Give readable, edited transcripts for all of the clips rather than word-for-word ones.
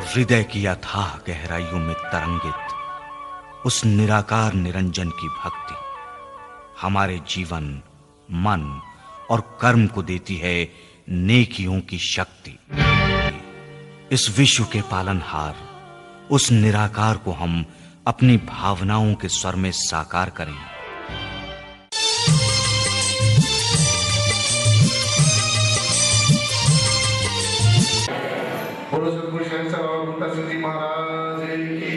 हृदय की अथाह गहराइयों में तरंगित उस निराकार निरंजन की भक्ति हमारे जीवन, मन और कर्म को देती है नेकियों की शक्ति। इस विश्व के पालनहार उस निराकार को हम अपनी भावनाओं के स्वर में साकार करें। बोलो सतगुरु शहंशाह बाबा बूटा सिंह जी महाराज की।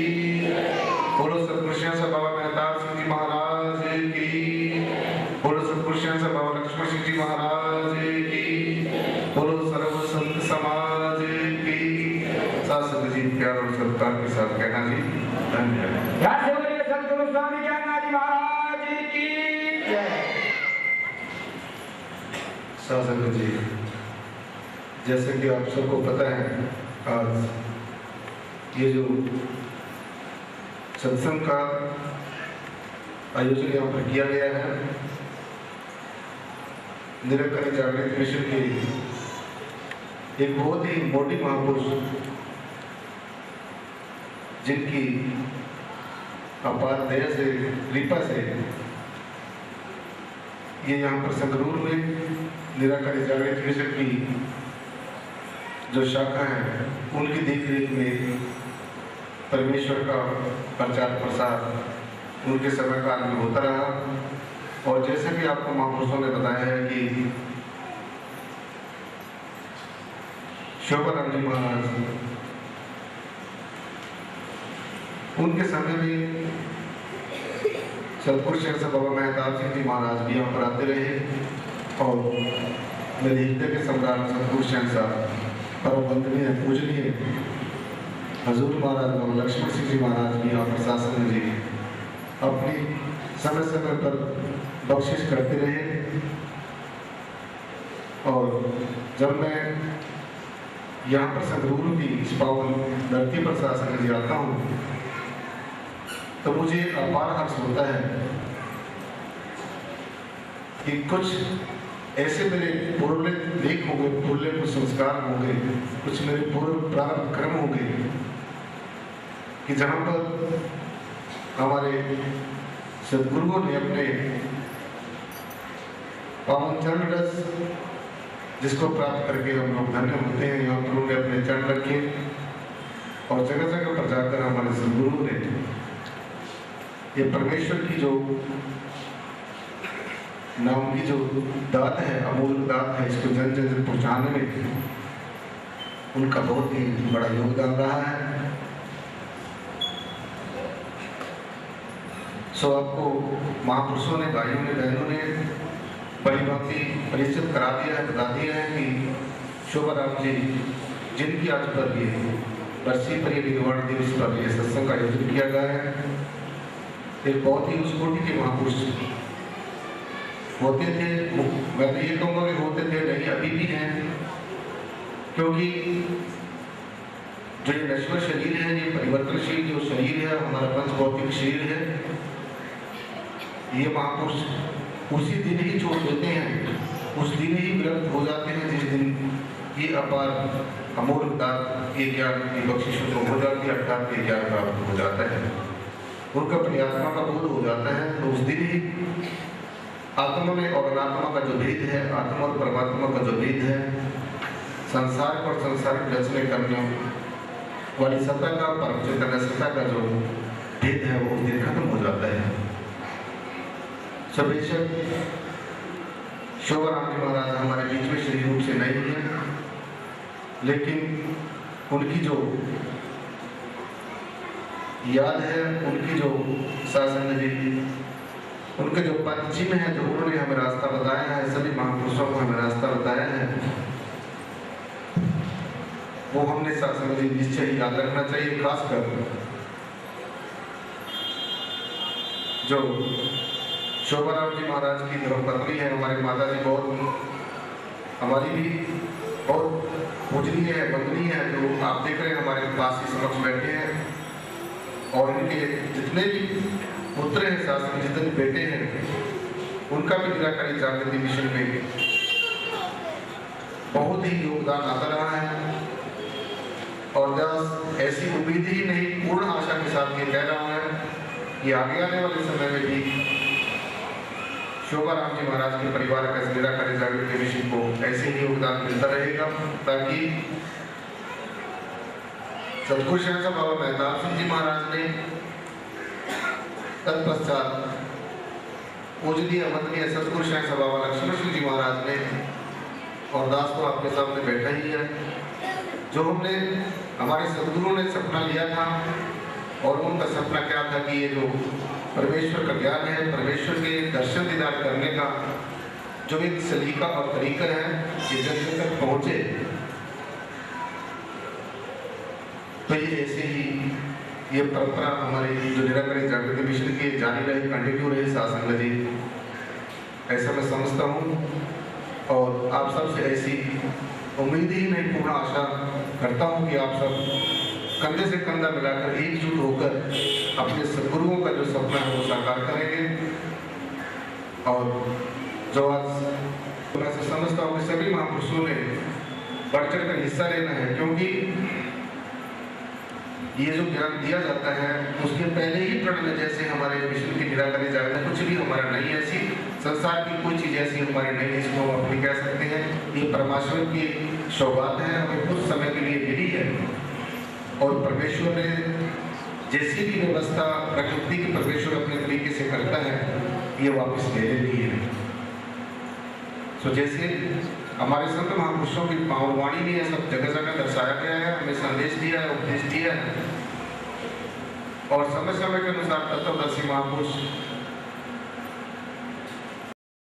बोलो सतगुरु शहंशाह बाबा मेहताब सिंह जी महाराज की। बोलो सतगुरु शहंशाह बाबा लक्ष्मण सिंह जी महाराज की। बोलो सर्व संत समाज की। साथ जी प्यार और सत्कार के साथ कहना जी धन्यवाद। सतगुरु स्वामी ज्ञानानंद जी महाराज की जय। साथ जी जैसे कि आप सबको पता है, आज ये जो सत्संग का आयोजन यहाँ पर किया गया है, निरंकारी जागृत मिशन के एक बहुत ही मोटी महापुरुष जिनकी अपार दया से, कृपा से ये यहाँ पर संगरूर में निरंकारी जागृत मिशन की जो शाखा है उनकी देखरेख में परमेश्वर का प्रचार प्रसार उनके समय काल में होता रहा। और जैसे कि आपको महापुरुषों ने बताया है कि शोभाराम जी महाराज, उनके समय में सतगुरु शहंशाह बाबा मेहताब सिंह जी महाराज भी यहाँ पर आते रहे और मेरे हृदय के सम्राट सतगुरु शहंशाह परम वंदनीय पूजनीय हजूर महाराज बाबा लक्ष्मण सिंह जी महाराज भी यहाँ प्रशासन जी अपनी समय समय पर बख्शिश करते रहे। और जब मैं यहाँ पर संगरूर की इस पावन धरती पर शासन जी आता हूँ तो मुझे अपार हर्ष होता है कि कुछ ऐसे मेरे पूर्व लेख होंगे, पूर्व कुछ संस्कार होंगे, कुछ मेरे पूर्व प्रारंभ कर्म होंगे कि जहाँ पर हमारे सदगुरुओं ने अपने पावन चरण रस जिसको प्राप्त करके हम लोग धन्य होते हैं, यहाँ पर उन्होंने अपने चरण रखे और जगह जगह पर जाकर हमारे सदगुरुओं ने ये परमेश्वर की जो नाम की जो दात है, अमूल्य दात है, इसको जन जन तक पहुंचाने में उनका बहुत ही बड़ा योगदान रहा है। सो आपको महापुरुषों ने, भाइयों ने, बहनों ने बड़ी बातें परिचित करा दिया है, बता दिया है कि शोभाराम जी जिनकी आज पर ये बरसी पर निर्वाण दिवस पर यह सत्संग का आयोजन किया गया है, एक बहुत ही उस कोटि के महापुरुष होते थे। मैं तो ये कहूँगा कि होते थे, नहीं अभी भी हैं, क्योंकि जो ये नश्वर शरीर है, ये परिवर्तनशील जो शरीर है, हमारा पंच भौतिक शरीर है, ये महापुरुष उसी दिन ही छोड़ देते हैं, उस दिन ही विरक्त हो जाते हैं जिस दिन ये अपार अमूल्य ये ज्ञान की बख्शिश को हो जाती है, अर्थात ये ज्ञान प्राप्त हो जाता है, उनका अपनी आत्मा का बोध हो जाता है। तो उस दिन ही आत्मा में और अनात्मा का जो भेद है, आत्मा और परमात्मा का जो भेद है, संसार और संसारिक रचने करने वाली सत्ता का, परम चैतन्य सत्ता का जो भेद है वो उस दिन खत्म हो जाता है। बेशक शोभाराम जी महाराज हमारे बीच में शरीर रूप से नहीं है, लेकिन उनकी जो याद है, उनकी जो शासन जी, उनके जो पद चिन्ह है, जो उन्होंने हमें रास्ता बताया है, सभी महापुरुषों को हमें रास्ता बताया है, वो हमने शासन जी निश्चय ही याद रखना चाहिए। खासकर जो शोभाराम जी महाराज की धर्मपत्नी है, हमारी माता जी, बहुत हमारी भी बहुत पूजनीय है, वंदनीय है, जो आप देख रहे हैं हमारे पास ही समक्ष बैठे हैं। और इनके जितने भी पुत्र हैं, शासन जितने बेटे हैं, उनका भी निराकारी जागृति मिशन में बहुत ही योगदान आता रहा है। और दास ऐसी उम्मीद ही नहीं, पूर्ण आशा के साथ ये कह रहा है कि आगे आने वाले समय में भी शोभा राम जी महाराज के परिवार का निराकारी जागृति मिशन को ऐसे ही योगदान मिलता रहेगा, ताकि सतगुरु शहंशाह बाबा मेहताब सिंह जी महाराज ने तत्पश्चात पूजनीय वंदनीय सतगुरु शहंशाह बाबा लक्ष्मण सिंह जी महाराज ने, और दास तो आपके सामने बैठा ही है, जो हमने हमारे सदगुरु ने सपना लिया था, और उनका सपना क्या था कि ये जो परमेश्वर का ज्ञान है, परमेश्वर के दर्शन दीदार करने का जो एक सलीका और तरीका है, ये जन जन तक पहुंचे। तो ये ऐसे ही ये परंपरा हमारी जो निराकारी जागृति मिशन की जारी रहे, कंटिन्यू रहे सासंग जी, ऐसा मैं समझता हूँ। और आप सबसे ऐसी उम्मीद ही नहीं, पूर्ण आशा करता हूँ कि आप सब कंधे से कंधा मिलाकर एकजुट होकर अपने सदगुरुओं का जो सपना है वो साकार करेंगे। और जो आज मैं समझता हूँ कि सभी महापुरुषों ने बढ़ चढ़ कर हिस्सा लेना है, क्योंकि ये जो ज्ञान दिया जाता है उसके पहले ही प्रण में, जैसे हमारे मिशन की निराकारी जागृति कुछ भी हमारा नहीं, ऐसी संसार की कोई चीज़ ऐसी हमारी नहीं जिसको हम अपनी कह सकते हैं। ये परमेश्वर की सौगात है, हमें कुछ समय के लिए मिली है, और परमेश्वर ने जैसी भी व्यवस्था प्रकृति की परमेश्वर अपने तरीके से करता है, ये वापस ले लेनी है। तो जैसे हमारे संत महापुरुषों की पावनवाणी में यह सब जगह जगह दर्शाया गया है, हमें संदेश दिया है, उपदेश दिया है, और समय समय के अनुसार तत्वदर्शी महापुरुष